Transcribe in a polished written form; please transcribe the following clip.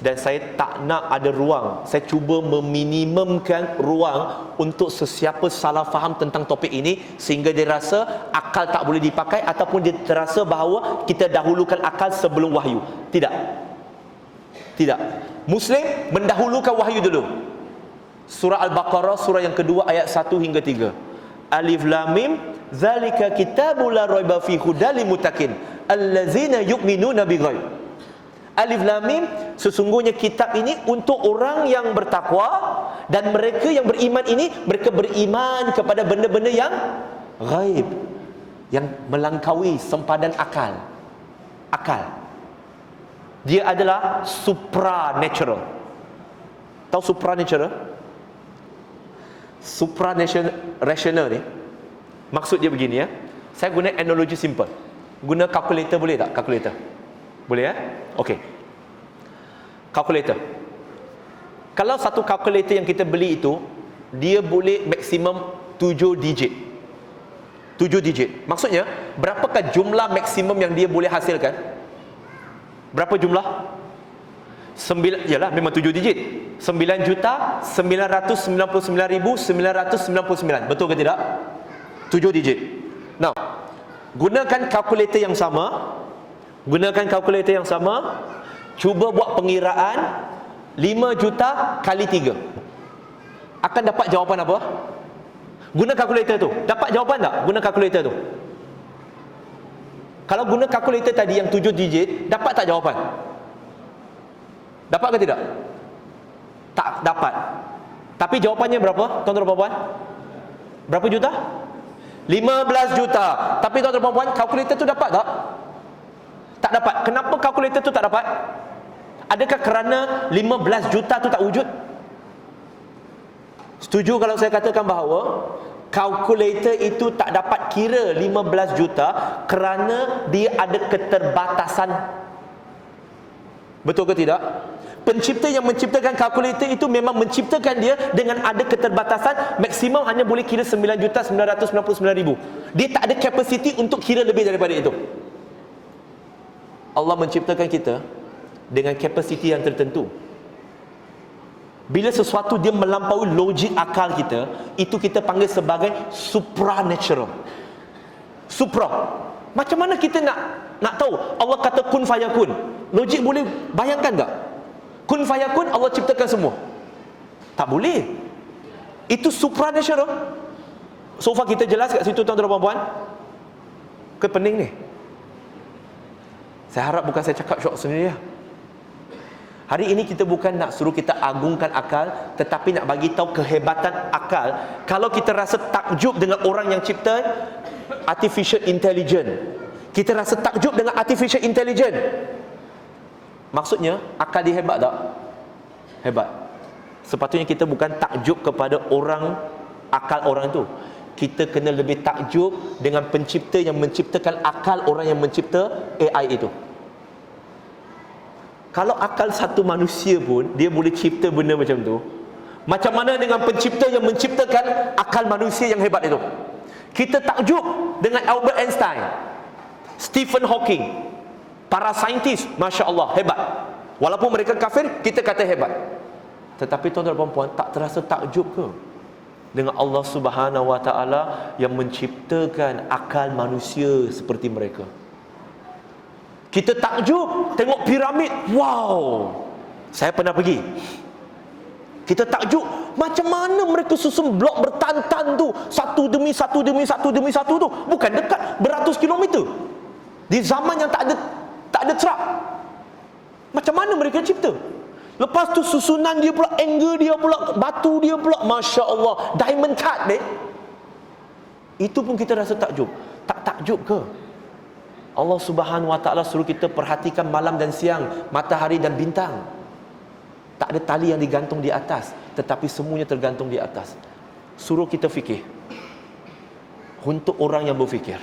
Dan saya tak nak ada ruang. Saya cuba meminimumkan ruang untuk sesiapa salah faham tentang topik ini, sehingga dia rasa akal tak boleh dipakai, ataupun dia terasa bahawa kita dahulukan akal sebelum wahyu. Tidak. Tidak. Muslim mendahulukan wahyu dulu. Surah Al-Baqarah, surah yang kedua, ayat 1 hingga 3. Alif Lam Mim, zalika kitabul la raiba fihi hudal lil muttaqin allazina yu'minuna bighaib. Alif Lam Mim, sesungguhnya kitab ini untuk orang yang bertakwa, dan mereka yang beriman ini, mereka beriman kepada benda-benda yang ghaib, yang melampaui sempadan akal. Akal. Dia adalah supranatural. Tahu supranatural? Supra-rational ni, maksud dia begini ya. Saya guna analogi simple. Guna kalkulator boleh tak? Kalkulator boleh ya? Okey. Kalkulator. Kalau satu kalkulator yang kita beli itu, dia boleh maksimum 7 digit. 7 digit. Maksudnya, berapakah jumlah maksimum yang dia boleh hasilkan? Berapa jumlah? 9, yalah memang 7 digit. 9,999,999. Betul ke tidak? 7 digit. Now, gunakan kalkulator yang sama. Cuba buat pengiraan 5 juta kali 3. Akan dapat jawapan apa? Guna kalkulator tu. Dapat jawapan tak? Guna kalkulator tu. Kalau guna kalkulator tadi yang 7 digit, dapat tak jawapan? Dapat ke tidak? Tak dapat. Tapi jawapannya berapa, tuan-tuan dan puan-puan? Berapa juta? 15 juta. Tapi tuan-tuan dan puan-puan, kalkulator tu dapat tak? Tak dapat. Kenapa kalkulator tu tak dapat? Adakah kerana 15 juta tu tak wujud? Setuju kalau saya katakan bahawa kalkulator itu tak dapat kira 15 juta kerana dia ada keterbatasan. Betul ke tidak? Pencipta yang menciptakan kalkulator itu memang menciptakan dia dengan ada keterbatasan, maksimum hanya boleh kira 9,999,000. Dia tak ada kapasiti untuk kira lebih daripada itu. Allah menciptakan kita dengan kapasiti yang tertentu. Bila sesuatu dia melampaui logik akal kita, itu kita panggil sebagai supranatural. Supra. Macam mana kita nak tahu? Allah kata kun fayakun. Logik boleh bayangkan tak? Kun fayakun, Allah ciptakan semua. Tak boleh. Itu supranatural. So far kita jelas kat situ, tuan-tuan dan puan-puan? Ke pening ni? Saya harap bukan saya cakap syok sendiri ya. Hari ini kita bukan nak suruh kita agungkan akal, tetapi nak bagi tahu kehebatan akal. Kalau kita rasa takjub dengan orang yang cipta artificial intelligence, kita rasa takjub dengan artificial intelligence, maksudnya akal dia hebat tak? Hebat. Sepatutnya kita bukan takjub kepada orang, akal orang tu. Kita kena lebih takjub dengan pencipta yang menciptakan akal orang yang mencipta AI itu. Kalau akal satu manusia pun dia boleh cipta benda macam tu, macam mana dengan pencipta yang menciptakan akal manusia yang hebat itu? Kita takjub dengan Albert Einstein, Stephen Hawking, para saintis, Masya Allah, hebat. Walaupun mereka kafir, kita kata hebat. Tetapi tuan-tuan dan puan-puan, tak terasa takjub ke dengan Allah Subhanahu wa ta'ala yang menciptakan akal manusia seperti mereka? Kita takjub tengok piramid. Wow, saya pernah pergi. Kita takjub macam mana mereka susun blok bertantan tu, satu demi satu demi satu demi satu tu. Bukan dekat, beratus kilometer, di zaman yang tak ada truck. Macam mana mereka cipta? Lepas tu susunan dia pula, angle dia pula, batu dia pula, Masya Allah, diamond cut deh. Itu pun kita rasa takjub. Tak takjub ke? Allah Subhanahu wa ta'ala suruh kita perhatikan malam dan siang, matahari dan bintang. Tak ada tali yang digantung di atas, tetapi semuanya tergantung di atas. Suruh kita fikir. Untuk orang yang berfikir.